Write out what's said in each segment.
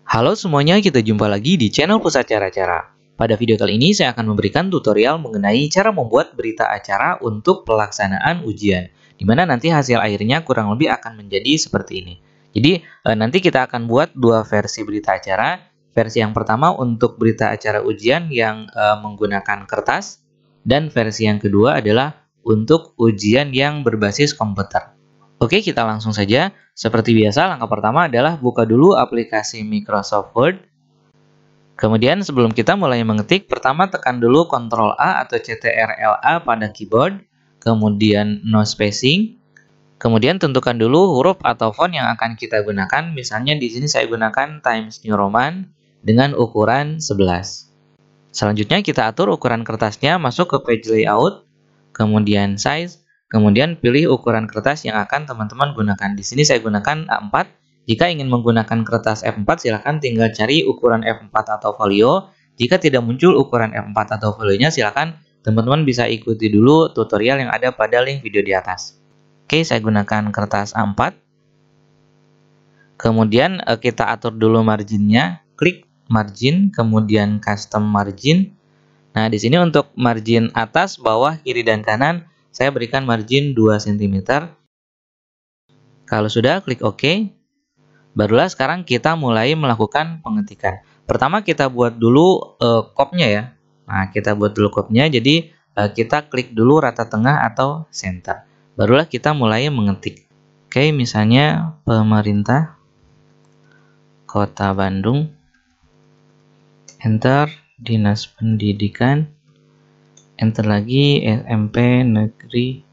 Halo semuanya, kita jumpa lagi di channel Pusat Cara-Cara. Pada video kali ini saya akan memberikan tutorial mengenai cara membuat berita acara untuk pelaksanaan ujian, di mana nanti hasil akhirnya kurang lebih akan menjadi seperti ini. Jadi nanti kita akan buat dua versi berita acara. Versi yang pertama untuk berita acara ujian yang menggunakan kertas, dan versi yang kedua adalah untuk ujian yang berbasis komputer. Oke, kita langsung saja. Seperti biasa, langkah pertama adalah buka dulu aplikasi Microsoft Word. Kemudian sebelum kita mulai mengetik, pertama tekan dulu Ctrl A atau Ctrl-A pada keyboard. Kemudian no spacing. Kemudian tentukan dulu huruf atau font yang akan kita gunakan. Misalnya di sini saya gunakan Times New Roman dengan ukuran 11. Selanjutnya kita atur ukuran kertasnya, masuk ke page layout, kemudian size. Kemudian pilih ukuran kertas yang akan teman-teman gunakan. Di sini saya gunakan A4. Jika ingin menggunakan kertas F4, silakan tinggal cari ukuran F4 atau folio. Jika tidak muncul ukuran F4 atau folionya, silakan teman-teman bisa ikuti dulu tutorial yang ada pada link video di atas. Oke, saya gunakan kertas A4. Kemudian kita atur dulu marginnya. Klik margin, kemudian custom margin. Nah, di sini untuk margin atas, bawah, kiri, dan kanan, saya berikan margin 2 cm. Kalau sudah, klik OK. Barulah sekarang kita mulai melakukan pengetikan. Pertama kita buat dulu kopnya ya. Nah, kita buat dulu kopnya. Jadi kita klik dulu rata tengah atau center. Barulah kita mulai mengetik. Oke, misalnya Pemerintah Kota Bandung. Enter. Dinas Pendidikan. Enter lagi, SMP Negeri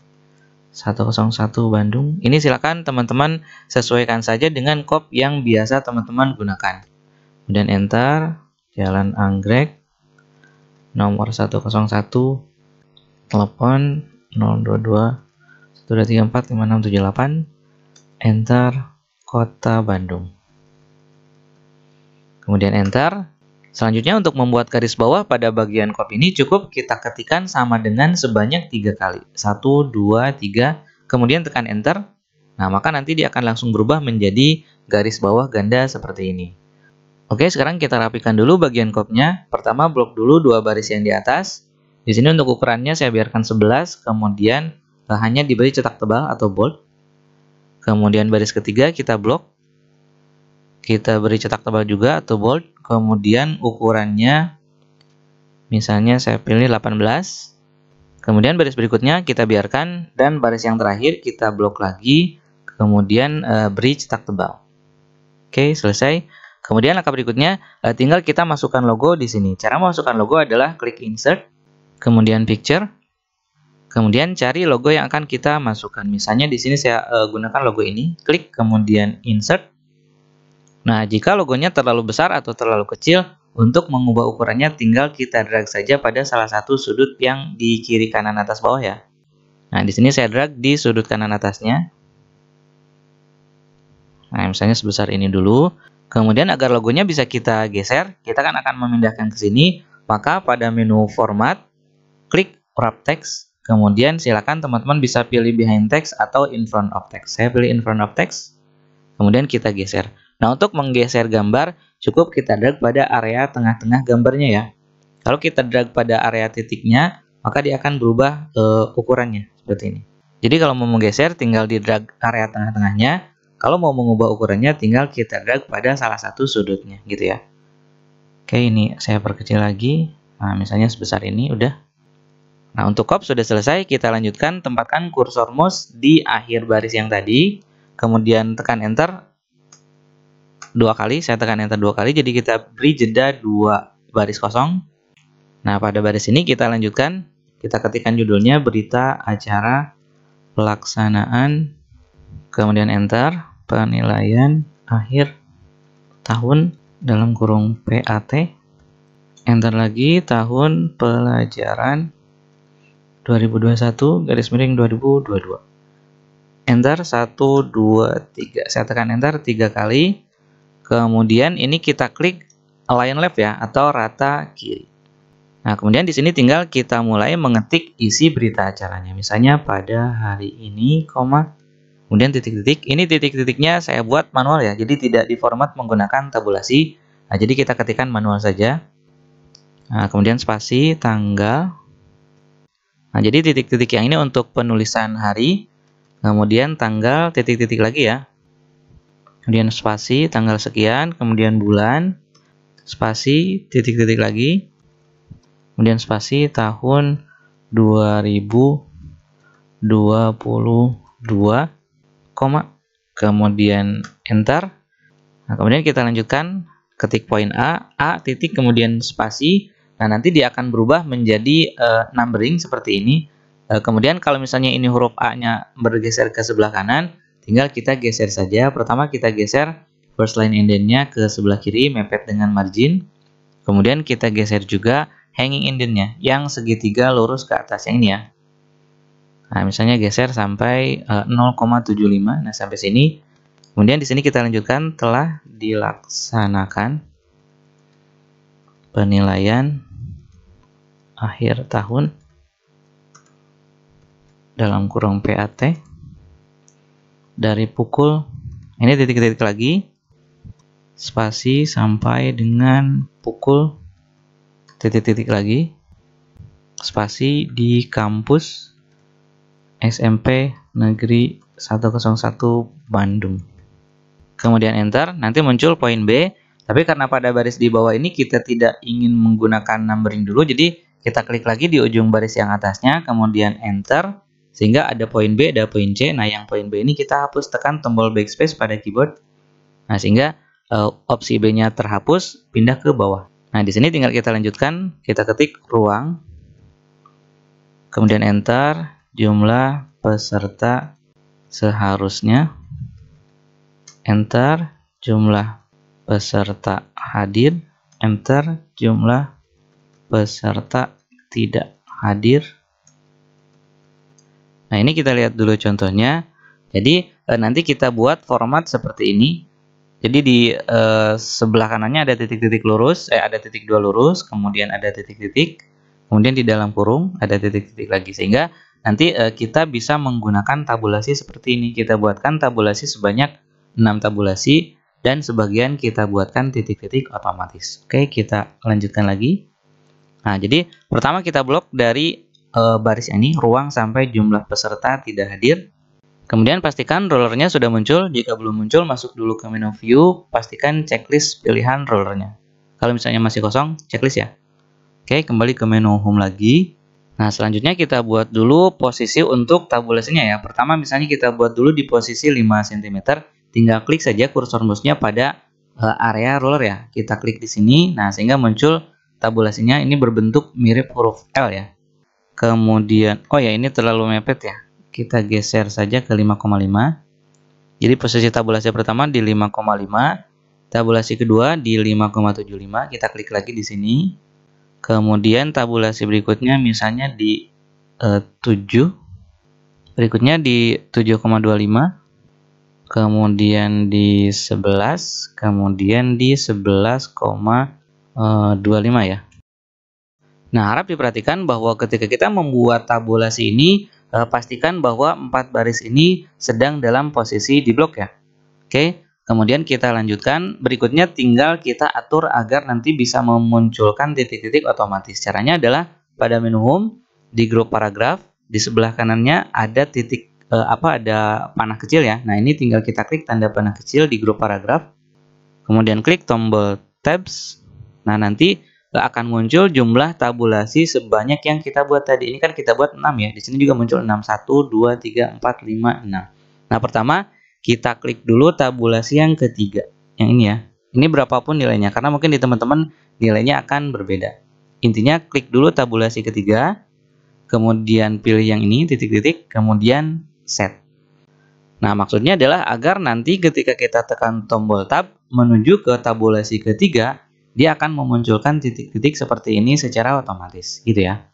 101 Bandung. Ini silakan teman-teman sesuaikan saja dengan kop yang biasa teman-teman gunakan. Kemudian enter, Jalan Anggrek, nomor 101, telepon 022 1234 5678, enter, Kota Bandung. Kemudian enter. Selanjutnya untuk membuat garis bawah pada bagian kop ini cukup kita ketikkan sama dengan sebanyak 3 kali. 1, 2, 3, kemudian tekan enter. Nah, maka nanti dia akan langsung berubah menjadi garis bawah ganda seperti ini. Oke, sekarang kita rapikan dulu bagian kopnya. Pertama blok dulu 2 baris yang di atas. Di sini untuk ukurannya saya biarkan 11, kemudian hanya diberi cetak tebal atau bold. Kemudian baris ketiga kita blok. Kita beri cetak tebal juga atau bold. Kemudian ukurannya misalnya saya pilih 18. Kemudian baris berikutnya kita biarkan, dan baris yang terakhir kita blok lagi. Kemudian beri cetak tebal. Oke, selesai. Kemudian langkah berikutnya tinggal kita masukkan logo di sini. Cara memasukkan logo adalah klik insert, kemudian picture. Kemudian cari logo yang akan kita masukkan. Misalnya di sini saya gunakan logo ini. Klik kemudian insert. Nah, jika logonya terlalu besar atau terlalu kecil, untuk mengubah ukurannya tinggal kita drag saja pada salah satu sudut yang di kiri kanan atas bawah ya. Nah, di sini saya drag di sudut kanan atasnya. Nah, misalnya sebesar ini dulu. Kemudian agar logonya bisa kita geser, kita kan akan memindahkan ke sini. Maka pada menu format, klik wrap text. Kemudian silakan teman-teman bisa pilih behind text atau in front of text. Saya pilih in front of text. Kemudian kita geser. Nah, untuk menggeser gambar, cukup kita drag pada area tengah-tengah gambarnya ya. Kalau kita drag pada area titiknya, maka dia akan berubah ukurannya, seperti ini. Jadi kalau mau menggeser, tinggal di drag area tengah-tengahnya. Kalau mau mengubah ukurannya, tinggal kita drag pada salah satu sudutnya, gitu ya. Oke, ini saya perkecil lagi. Nah, misalnya sebesar ini, udah. Nah, untuk kop sudah selesai, kita lanjutkan. Tempatkan kursor mouse di akhir baris yang tadi. Kemudian tekan enter 2 kali, saya tekan enter 2 kali, jadi kita beri jeda 2 baris kosong. Nah, pada baris ini kita lanjutkan, kita ketikkan judulnya berita acara pelaksanaan, kemudian enter, penilaian akhir tahun dalam kurung PAT, enter lagi, tahun pelajaran 2021 garis miring 2022. Enter 1, 2, 3. Saya tekan enter 3 kali. Kemudian ini kita klik align left ya, atau rata kiri. Nah, kemudian di sini tinggal kita mulai mengetik isi berita acaranya. Misalnya pada hari ini, kemudian titik-titik. Ini titik-titiknya saya buat manual ya, jadi tidak diformat menggunakan tabulasi. Nah, jadi kita ketikkan manual saja. Nah, kemudian spasi, tanggal. Nah, jadi titik-titik yang ini untuk penulisan hari, kemudian tanggal, titik-titik lagi ya. Kemudian spasi, tanggal sekian, kemudian bulan, spasi, titik-titik lagi. Kemudian spasi, tahun 2022, kemudian enter. Nah, kemudian kita lanjutkan, ketik poin A titik, kemudian spasi. Nah, nanti dia akan berubah menjadi numbering seperti ini. Kemudian kalau misalnya ini huruf A-nya bergeser ke sebelah kanan, tinggal kita geser saja. Pertama kita geser first line indent-nya ke sebelah kiri, mepet dengan margin. Kemudian kita geser juga hanging indent-nya yang segitiga lurus ke atas, yang ini ya. Nah, misalnya geser sampai 0,75. Nah, sampai sini. Kemudian di sini kita lanjutkan, telah dilaksanakan penilaian akhir tahun dalam kurung PAT dari pukul, ini titik-titik lagi, spasi sampai dengan pukul, titik-titik lagi, spasi di kampus SMP Negeri 101 Bandung. Kemudian enter, nanti muncul poin B. Tapi karena pada baris di bawah ini kita tidak ingin menggunakan numbering dulu, jadi kita klik lagi di ujung baris yang atasnya, kemudian enter, sehingga ada poin B, ada poin C. Nah, yang poin B ini kita hapus, tekan tombol backspace pada keyboard. Nah, sehingga opsi B-nya terhapus, pindah ke bawah. Nah, di sini tinggal kita lanjutkan, kita ketik ruang, kemudian enter, jumlah peserta seharusnya, enter, jumlah peserta hadir, enter, jumlah peserta tidak hadir. Nah, ini kita lihat dulu contohnya. Jadi nanti kita buat format seperti ini. Jadi di sebelah kanannya ada titik-titik lurus, ada titik 2 lurus, kemudian ada titik-titik, kemudian di dalam kurung ada titik-titik lagi, sehingga nanti kita bisa menggunakan tabulasi seperti ini. Kita buatkan tabulasi sebanyak 6 tabulasi dan sebagian kita buatkan titik-titik otomatis. Oke, kita lanjutkan lagi. Nah, jadi pertama kita blok dari baris ini, ruang sampai jumlah peserta tidak hadir. Kemudian pastikan rollernya sudah muncul. Jika belum muncul, masuk dulu ke menu view, pastikan checklist pilihan rollernya. Kalau misalnya masih kosong, checklist ya. Oke, kembali ke menu home lagi. Nah, selanjutnya kita buat dulu posisi untuk tabulasinya ya. Pertama misalnya kita buat dulu di posisi 5 cm. Tinggal klik saja kursor mouse-nya pada area roller ya. Kita klik di sini, nah sehingga muncul tabulasinya ini berbentuk mirip huruf L ya. Kemudian, oh ya ini terlalu mepet ya. Kita geser saja ke 5,5. Jadi posisi tabulasi pertama di 5,5, tabulasi kedua di 5,75. Kita klik lagi di sini. Kemudian tabulasi berikutnya misalnya di 7. Berikutnya di 7,25. Kemudian di 11, kemudian di 11,25 ya. Nah, harap diperhatikan bahwa ketika kita membuat tabulasi ini, pastikan bahwa 4 baris ini sedang dalam posisi di blok ya. Oke, kemudian kita lanjutkan. Berikutnya tinggal kita atur agar nanti bisa memunculkan titik-titik otomatis. Caranya adalah pada menu home, di grup paragraf, di sebelah kanannya ada titik ada panah kecil ya. Nah, ini tinggal kita klik tanda panah kecil di grup paragraf. Kemudian klik tombol tabs. Nah, nanti akan muncul jumlah tabulasi sebanyak yang kita buat tadi. Ini kan kita buat 6 ya. Di sini juga muncul 6. 1, 2, 3, 4, 5, 6. Nah, pertama kita klik dulu tabulasi yang ketiga. Yang ini ya. Ini berapapun nilainya. Karena mungkin di teman-teman nilainya akan berbeda. Intinya klik dulu tabulasi ketiga. Kemudian pilih yang ini, titik-titik. Kemudian set. Nah, maksudnya adalah agar nanti ketika kita tekan tombol tab menuju ke tabulasi ketiga, dia akan memunculkan titik-titik seperti ini secara otomatis, gitu ya.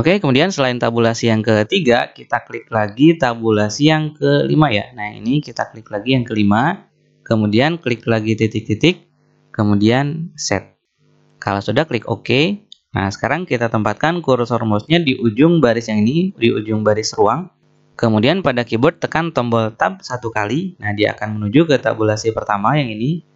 Oke, kemudian selain tabulasi yang ketiga, kita klik lagi tabulasi yang kelima ya. Nah, ini kita klik lagi yang kelima, kemudian klik lagi titik-titik, kemudian set. Kalau sudah klik OK. Nah, sekarang kita tempatkan kursor mouse-nya di ujung baris yang ini, di ujung baris ruang. Kemudian pada keyboard tekan tombol tab satu kali. Nah, dia akan menuju ke tabulasi pertama yang ini.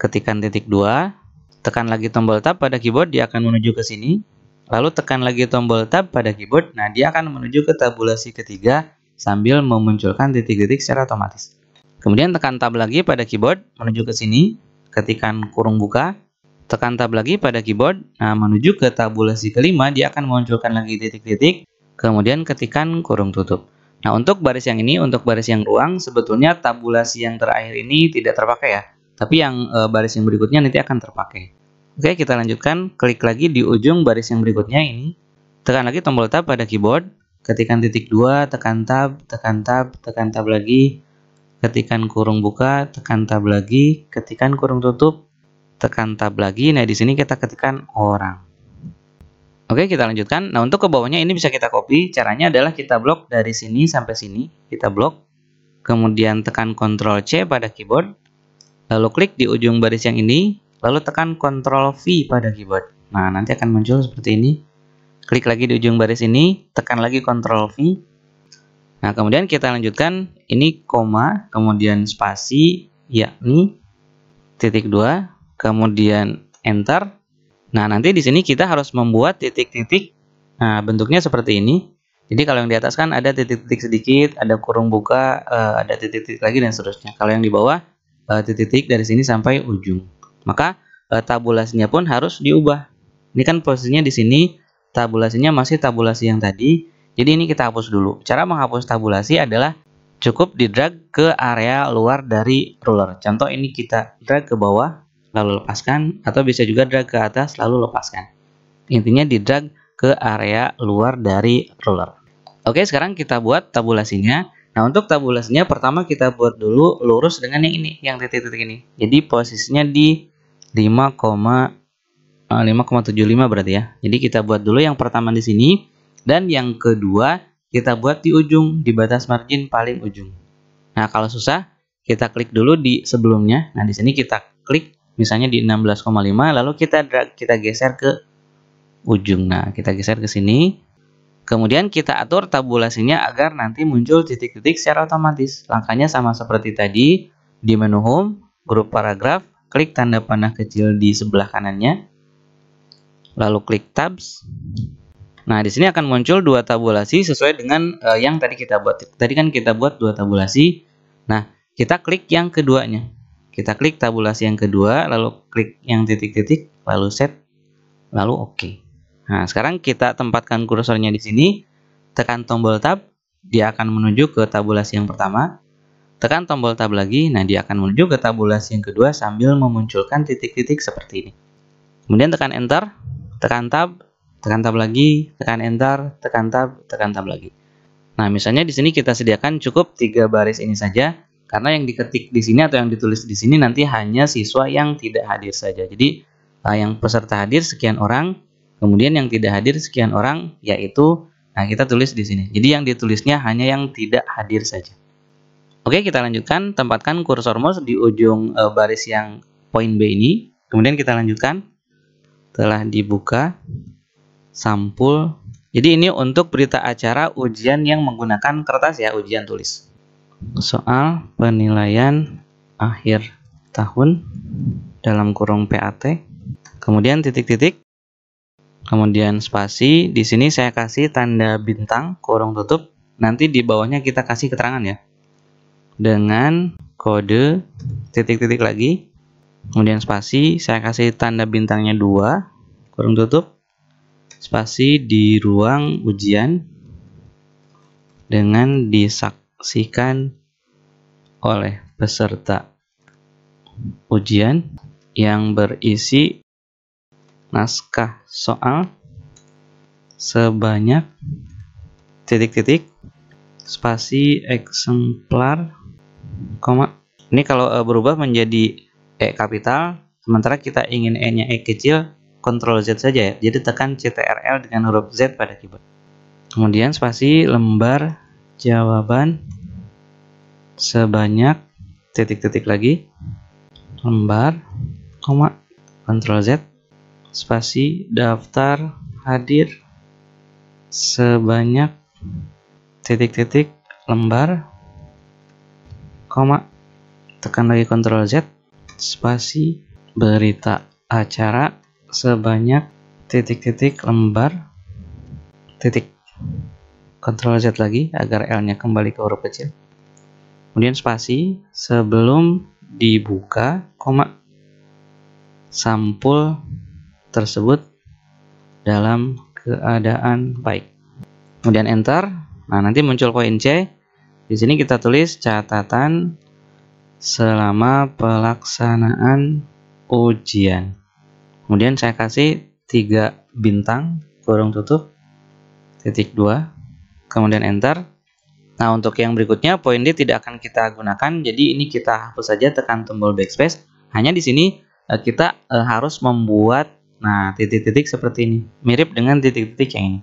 Ketikkan titik 2. Tekan lagi tombol tab pada keyboard, dia akan menuju ke sini. Lalu tekan lagi tombol tab pada keyboard. Nah, dia akan menuju ke tabulasi ketiga sambil memunculkan titik-titik secara otomatis. Kemudian tekan tab lagi pada keyboard menuju ke sini. Ketikkan kurung buka. Tekan tab lagi pada keyboard. Nah, menuju ke tabulasi kelima, dia akan memunculkan lagi titik-titik. Kemudian ketikkan kurung tutup. Nah, untuk baris yang ini, untuk baris yang ruang, sebetulnya tabulasi yang terakhir ini tidak terpakai ya. Tapi yang baris yang berikutnya nanti akan terpakai. Oke, kita lanjutkan. Klik lagi di ujung baris yang berikutnya ini. Tekan lagi tombol tab pada keyboard. Ketikkan titik 2, tekan tab, tekan tab, tekan tab lagi. Ketikkan kurung buka, tekan tab lagi, ketikkan kurung tutup, tekan tab lagi. Nah, di sini kita ketikkan orang. Oke, kita lanjutkan. Nah, untuk ke bawahnya ini bisa kita copy. Caranya adalah kita blok dari sini sampai sini. Kita blok. Kemudian tekan Ctrl C pada keyboard. Lalu klik di ujung baris yang ini. Lalu tekan Ctrl V pada keyboard. Nah, nanti akan muncul seperti ini. Klik lagi di ujung baris ini. Tekan lagi Ctrl V. Nah, kemudian kita lanjutkan. Ini koma. Kemudian spasi. Yakni titik 2. Kemudian Enter. Nah, nanti di sini kita harus membuat titik-titik. Nah, bentuknya seperti ini. Jadi kalau yang di atas kan ada titik-titik sedikit, ada kurung buka, ada titik-titik lagi dan seterusnya. Kalau yang di bawah titik-titik dari sini sampai ujung. Maka tabulasinya pun harus diubah. Ini kan posisinya di sini, tabulasinya masih tabulasi yang tadi. Jadi ini kita hapus dulu. Cara menghapus tabulasi adalah cukup di drag ke area luar dari ruler. Contoh ini kita drag ke bawah, lalu lepaskan, atau bisa juga drag ke atas lalu lepaskan. Intinya di drag ke area luar dari ruler. Oke, sekarang kita buat tabulasinya. Nah, untuk tabulasinya pertama kita buat dulu lurus dengan yang ini, yang titik-titik ini. Jadi posisinya di 5,75 berarti ya. Jadi kita buat dulu yang pertama di sini, dan yang kedua kita buat di ujung, di batas margin paling ujung. Nah, kalau susah kita klik dulu di sebelumnya. Nah, di sini kita klik misalnya di 16,5, lalu kita drag, kita geser ke ujung. Nah, kita geser ke sini. Kemudian kita atur tabulasinya agar nanti muncul titik-titik secara otomatis. Langkahnya sama seperti tadi. Di menu Home, grup paragraf, klik tanda panah kecil di sebelah kanannya. Lalu klik Tabs. Nah, di sini akan muncul dua tabulasi sesuai dengan yang tadi kita buat. Tadi kan kita buat dua tabulasi. Nah, kita klik yang keduanya. Kita klik tabulasi yang kedua, lalu klik yang titik-titik, lalu set, lalu OK. Nah, sekarang kita tempatkan kursornya di sini, tekan tombol tab, dia akan menuju ke tabulasi yang pertama. Tekan tombol tab lagi, nah dia akan menuju ke tabulasi yang kedua sambil memunculkan titik-titik seperti ini. Kemudian tekan Enter, tekan tab lagi, tekan Enter, tekan tab lagi. Nah, misalnya di sini kita sediakan cukup 3 baris ini saja. Karena yang diketik di sini atau yang ditulis di sini nanti hanya siswa yang tidak hadir saja. Jadi yang peserta hadir sekian orang, kemudian yang tidak hadir sekian orang, yaitu kita tulis di sini. Jadi yang ditulisnya hanya yang tidak hadir saja. Oke, kita lanjutkan. Tempatkan kursor mouse di ujung baris yang poin B ini. Kemudian kita lanjutkan. Telah dibuka sampul. Jadi ini untuk berita acara ujian yang menggunakan kertas ya, ujian tulis. Soal penilaian akhir tahun dalam kurung PAT. Kemudian titik-titik. Kemudian spasi. Di sini saya kasih tanda bintang kurung tutup. Nanti di bawahnya kita kasih keterangan ya. Dengan kode titik-titik lagi. Kemudian spasi, saya kasih tanda bintangnya 2 kurung tutup. Spasi di ruang ujian dengan disaksikan oleh peserta ujian yang berisi naskah soal sebanyak titik-titik spasi eksemplar, koma. Ini kalau berubah menjadi E kapital, sementara kita ingin E-nya E kecil, Ctrl Z saja ya. Jadi tekan CTRL dengan huruf Z pada keyboard. Kemudian spasi lembar jawaban sebanyak titik-titik lagi, lembar, koma, Ctrl Z, spasi daftar hadir sebanyak titik-titik lembar, koma, tekan lagi Ctrl Z, spasi, berita acara sebanyak titik-titik lembar, titik, Ctrl Z lagi agar L-nya kembali ke huruf kecil. Kemudian spasi, sebelum dibuka, koma, sampul tersebut dalam keadaan baik. Kemudian enter. Nah, nanti muncul poin C. Di sini kita tulis catatan selama pelaksanaan ujian. Kemudian saya kasih 3 bintang, kurung tutup, titik 2, kemudian enter. Nah, untuk yang berikutnya poin D tidak akan kita gunakan, jadi ini kita hapus saja, tekan tombol backspace. Hanya di sini kita harus membuat titik-titik seperti ini, mirip dengan titik-titik yang ini.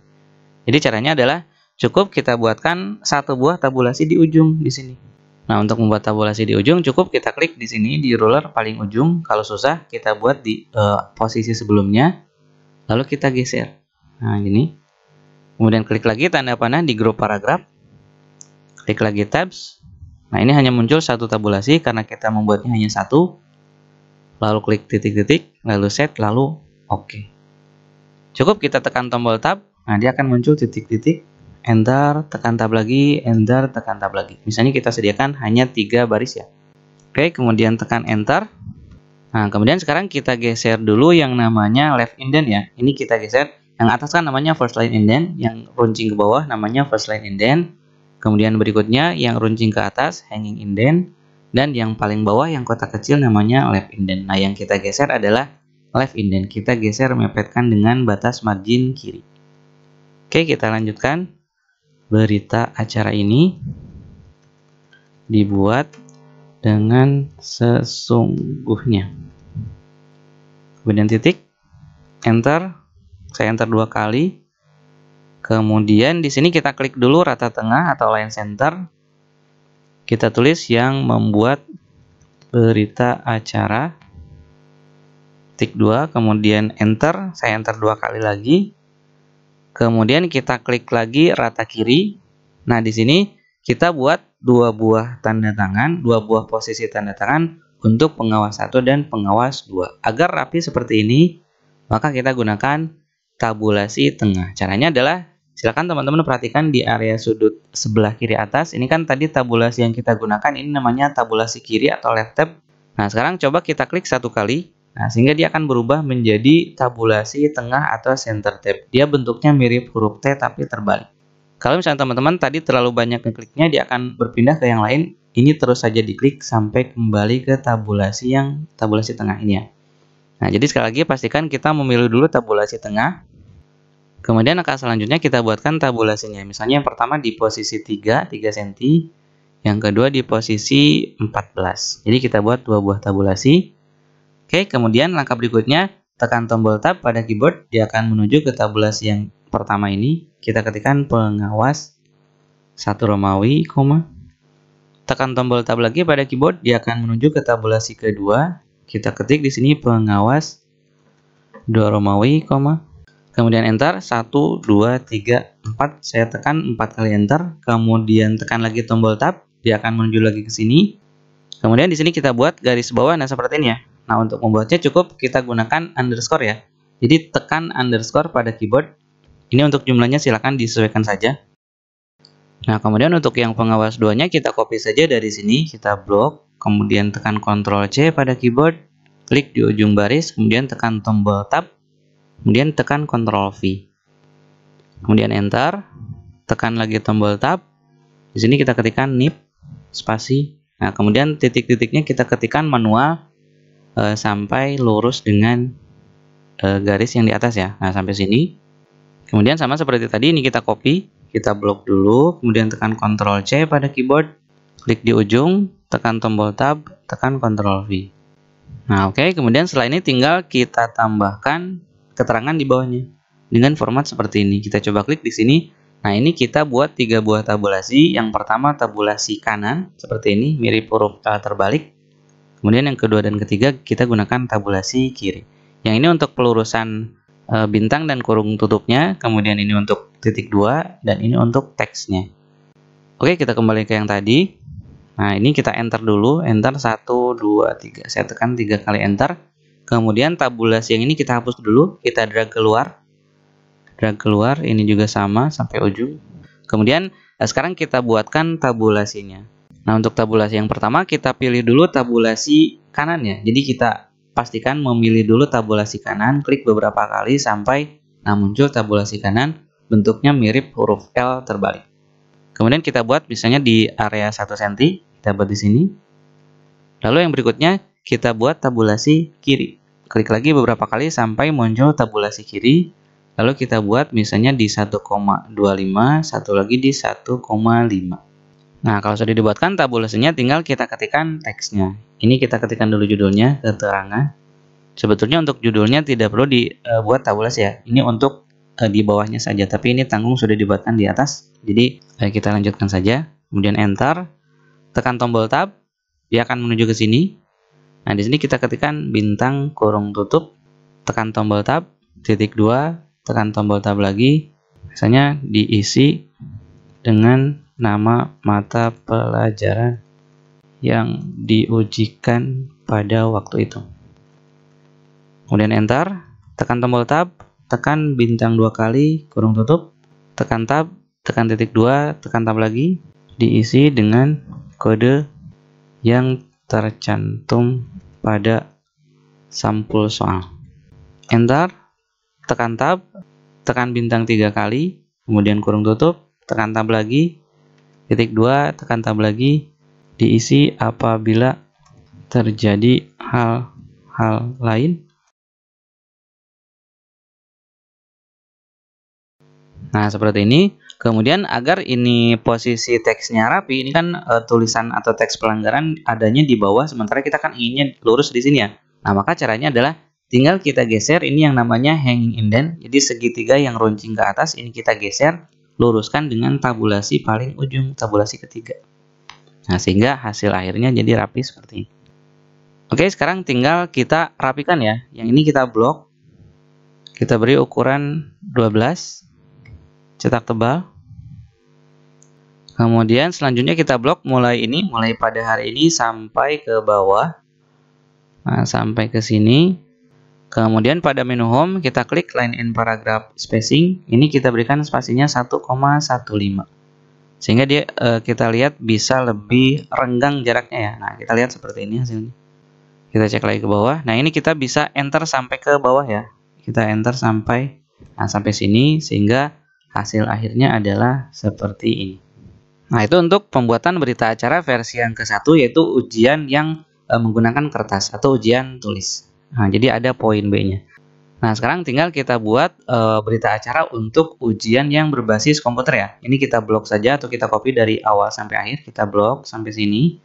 Jadi caranya adalah cukup kita buatkan satu buah tabulasi di ujung di sini. Nah, untuk membuat tabulasi di ujung cukup kita klik di sini di ruler paling ujung. Kalau susah kita buat di posisi sebelumnya, lalu kita geser. Nah, gini. Kemudian klik lagi tanda panah di grup paragraf. Klik lagi tabs. Nah, ini hanya muncul satu tabulasi karena kita membuatnya hanya satu. Lalu klik titik-titik, lalu set, lalu oke. Cukup kita tekan tombol tab. Nah, dia akan muncul titik-titik. Enter, tekan tab lagi, enter, tekan tab lagi. Misalnya kita sediakan hanya 3 baris ya. Oke, kemudian tekan enter. Nah, kemudian sekarang kita geser dulu yang namanya left indent ya. Ini kita geser. Yang atas kan namanya first line indent, yang runcing ke bawah namanya first line indent. Kemudian berikutnya yang runcing ke atas hanging indent, dan yang paling bawah yang kotak kecil namanya left indent. Nah, yang kita geser adalah left indent. Kita geser mepetkan dengan batas margin kiri. Oke, kita lanjutkan. Berita acara ini dibuat dengan sesungguhnya. Kemudian titik, enter. Saya enter 2 kali. Kemudian di sini kita klik dulu rata tengah atau line center. Kita tulis yang membuat berita acara. Tik 2, kemudian enter. Saya enter 2 kali lagi. Kemudian kita klik lagi rata kiri. Nah, di sini kita buat 2 buah tanda tangan, 2 buah posisi tanda tangan untuk pengawas 1 dan pengawas 2. Agar rapi seperti ini, maka kita gunakan tabulasi tengah. Caranya adalah silakan teman-teman perhatikan di area sudut sebelah kiri atas. Ini kan tadi tabulasi yang kita gunakan, ini namanya tabulasi kiri atau left tab. Nah, sekarang coba kita klik 1 kali. Nah, sehingga dia akan berubah menjadi tabulasi tengah atau center tab. Dia bentuknya mirip huruf T tapi terbalik. Kalau misalnya teman-teman tadi terlalu banyak ngekliknya, dia akan berpindah ke yang lain. Ini terus saja diklik sampai kembali ke tabulasi tengah ini ya. Nah, jadi sekali lagi pastikan kita memilih dulu tabulasi tengah. Kemudian langkah selanjutnya kita buatkan tabulasinya. Misalnya yang pertama di posisi 3 cm. Yang kedua di posisi 14. Jadi kita buat 2 buah tabulasi. Oke, kemudian langkah berikutnya tekan tombol tab pada keyboard. Dia akan menuju ke tabulasi yang pertama ini. Kita ketikkan pengawas 1 Romawi, tekan tombol tab lagi pada keyboard. Dia akan menuju ke tabulasi kedua. Kita ketik di sini pengawas 2 Romawi, kemudian enter 1, 2, 3, 4. Saya tekan 4 kali enter. Kemudian tekan lagi tombol tab. Dia akan menuju lagi ke sini. Kemudian di sini kita buat garis bawah. Nah, seperti ini ya. Nah, untuk membuatnya cukup kita gunakan underscore ya. Jadi tekan underscore pada keyboard. Ini untuk jumlahnya silakan disesuaikan saja. Nah, kemudian untuk yang pengawas 2-nya kita copy saja dari sini. Kita blok. Kemudian tekan Ctrl C pada keyboard. Klik di ujung baris. Kemudian tekan tombol tab. Kemudian tekan Ctrl V. Kemudian enter. Tekan lagi tombol tab. Di sini kita ketikkan nip spasi. Nah, kemudian titik-titiknya kita ketikkan manual sampai lurus dengan garis yang di atas ya. Nah, sampai sini. Kemudian sama seperti tadi, ini kita copy, kita blok dulu, kemudian tekan Ctrl C pada keyboard, klik di ujung, tekan tombol tab, tekan Ctrl V. Nah, oke, kemudian setelah ini tinggal kita tambahkan keterangan di bawahnya dengan format seperti ini. Kita coba klik di sini. Nah, ini kita buat 3 buah tabulasi. Yang pertama tabulasi kanan seperti ini, mirip huruf K terbalik. Kemudian yang kedua dan ketiga kita gunakan tabulasi kiri. Yang ini untuk pelurusan bintang dan kurung tutupnya. Kemudian ini untuk titik 2 dan ini untuk teksnya. Oke, kita kembali ke yang tadi. Nah, ini kita enter dulu, enter 1, 2, 3. Saya tekan 3 kali enter. Kemudian tabulasi yang ini kita hapus dulu, kita drag keluar. Drag keluar, ini juga sama sampai ujung. Kemudian sekarang kita buatkan tabulasinya. Nah, untuk tabulasi yang pertama kita pilih dulu tabulasi kanannya. Jadi kita pastikan memilih dulu tabulasi kanan, klik beberapa kali sampai muncul tabulasi kanan, bentuknya mirip huruf L terbalik. Kemudian kita buat misalnya di area 1 cm, kita buat di sini. Lalu yang berikutnya kita buat tabulasi kiri. Klik lagi beberapa kali sampai muncul tabulasi kiri. Lalu kita buat misalnya di 1,25, satu lagi di 1,5. Nah, kalau sudah dibuatkan tabulasinya tinggal kita ketikkan teksnya. Ini kita ketikkan dulu judulnya, keterangan. Sebetulnya untuk judulnya tidak perlu dibuat tabulasi ya. Ini untuk di bawahnya saja, tapi ini tanggung sudah dibuatkan di atas. Jadi kita lanjutkan saja. Kemudian enter, tekan tombol tab, dia akan menuju ke sini. Nah, di sini kita ketikkan bintang kurung tutup, tekan tombol tab, titik 2, tekan tombol tab lagi. Misalnya diisi dengan nama mata pelajaran yang diujikan pada waktu itu. Kemudian enter, tekan tombol tab, tekan bintang 2 kali, kurung tutup, tekan tab, tekan titik 2, tekan tab lagi, diisi dengan kode yang tercantum pada sampul soal. Enter, tekan tab, tekan bintang 3 kali, kemudian kurung tutup, tekan tab lagi, titik 2, tekan tab lagi, diisi apabila terjadi hal-hal lain. Nah, seperti ini. Kemudian agar ini posisi teksnya rapi, ini kan tulisan atau teks pelanggaran adanya di bawah, sementara kita kan inginnya lurus di sini ya. Nah, maka caranya adalah tinggal kita geser ini yang namanya hanging indent. Jadi segitiga yang runcing ke atas ini kita geser, luruskan dengan tabulasi paling ujung, tabulasi ketiga. Nah, sehingga hasil akhirnya jadi rapi seperti ini. Oke, sekarang tinggal kita rapikan ya. Yang ini kita blok. Kita beri ukuran 12. Cetak tebal. Kemudian selanjutnya kita blok mulai pada hari ini sampai ke bawah. Nah, sampai ke sini. Kemudian pada menu home kita klik line in paragraph spacing. Ini kita berikan spasinya 1,15. Sehingga dia kita lihat bisa lebih renggang jaraknya ya. Nah, kita lihat seperti ini hasilnya. Kita cek lagi ke bawah. Nah, ini kita bisa enter sampai ke bawah ya. Kita enter sampai sini sehingga hasil akhirnya adalah seperti ini. Nah, itu untuk pembuatan berita acara versi yang ke-1, yaitu ujian yang menggunakan kertas atau ujian tulis. Nah, jadi ada poin B-nya. Nah, sekarang tinggal kita buat berita acara untuk ujian yang berbasis komputer ya. Ini kita blok saja atau kita copy dari awal sampai akhir. Kita blok sampai sini.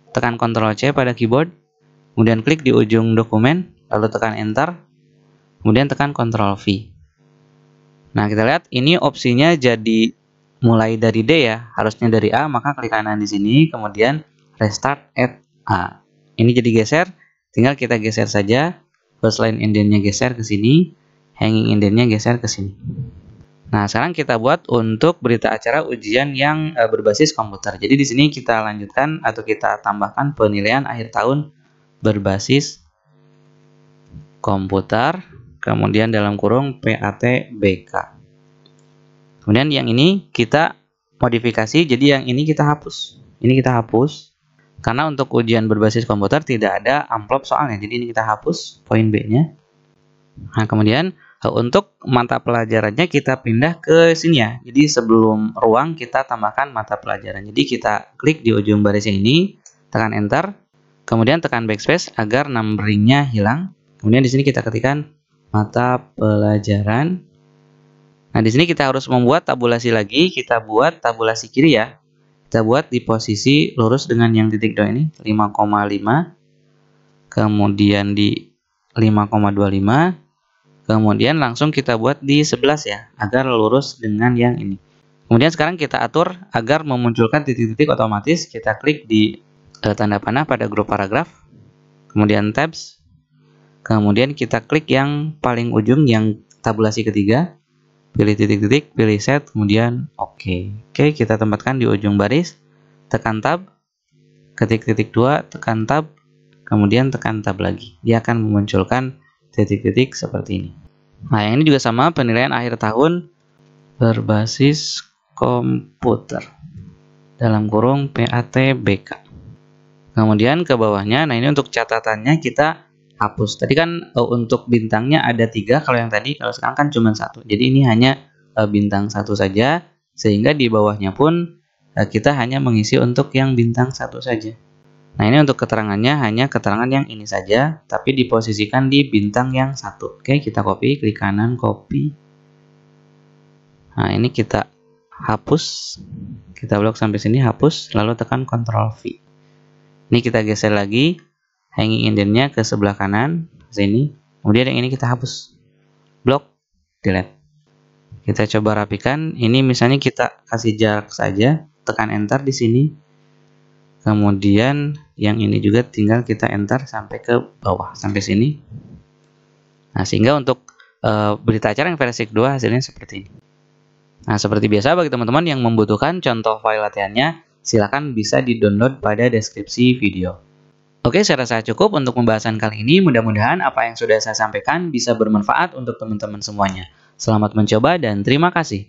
Tekan Ctrl+C pada keyboard. Kemudian klik di ujung dokumen, lalu tekan Enter. Kemudian tekan Ctrl+V. Nah, kita lihat ini opsinya jadi mulai dari D ya, harusnya dari A, maka klik kanan di sini, kemudian restart at A. Ini jadi geser, tinggal kita geser saja, first line indentnya geser ke sini, hanging indentnya geser ke sini. Nah, sekarang kita buat untuk berita acara ujian yang berbasis komputer. Jadi di sini kita lanjutkan atau kita tambahkan penilaian akhir tahun berbasis komputer. Kemudian dalam kurung PATBK. Kemudian yang ini kita modifikasi, jadi yang ini kita hapus. Ini kita hapus. Karena untuk ujian berbasis komputer tidak ada amplop soalnya. Jadi ini kita hapus poin B-nya. Nah, kemudian untuk mata pelajarannya kita pindah ke sini ya. Jadi sebelum ruang kita tambahkan mata pelajaran. Jadi kita klik di ujung baris ini, tekan Enter. Kemudian tekan backspace agar numberingnya hilang. Kemudian di sini kita ketikkan mata pelajaran. Nah, di sini kita harus membuat tabulasi lagi. Kita buat tabulasi kiri ya. Kita buat di posisi lurus dengan yang titik 2 ini 5,5. Kemudian di 5,25. Kemudian langsung kita buat di 11 ya, agar lurus dengan yang ini. Kemudian sekarang kita atur agar memunculkan titik-titik otomatis. Kita klik di tanda panah pada grup paragraf. Kemudian tabs. Kemudian kita klik yang paling ujung yang tabulasi ketiga. pilih titik-titik, pilih set, kemudian oke. Oke, kita tempatkan di ujung baris, tekan tab, ketik titik 2, tekan tab, kemudian tekan tab lagi. Dia akan memunculkan titik-titik seperti ini. Nah, yang ini juga sama, penilaian akhir tahun berbasis komputer, dalam kurung PATBK. Kemudian ke bawahnya, nah ini untuk catatannya kita hapus. Tadi kan untuk bintangnya ada 3, kalau yang tadi, kalau sekarang kan cuma 1. Jadi ini hanya bintang 1 saja, sehingga di bawahnya pun kita hanya mengisi untuk yang bintang 1 saja. Nah, ini untuk keterangannya hanya keterangan yang ini saja, tapi diposisikan di bintang yang 1. Oke, kita copy, klik kanan, copy. Nah, ini kita hapus. Kita blok sampai sini, hapus, lalu tekan Ctrl V. Ini kita geser lagi hanging indent-nya ke sebelah kanan, sini. Kemudian yang ini kita hapus. Blok, delete. Kita coba rapikan. Ini misalnya kita kasih jarak saja, tekan enter di sini. Kemudian yang ini juga tinggal kita enter sampai ke bawah, sampai sini. Nah, sehingga untuk berita acara yang versi kedua hasilnya seperti ini. Nah, seperti biasa bagi teman-teman yang membutuhkan contoh file latihannya, silakan bisa di-download pada deskripsi video. Oke, saya rasa cukup untuk pembahasan kali ini. Mudah-mudahan apa yang sudah saya sampaikan bisa bermanfaat untuk teman-teman semuanya. Selamat mencoba dan terima kasih.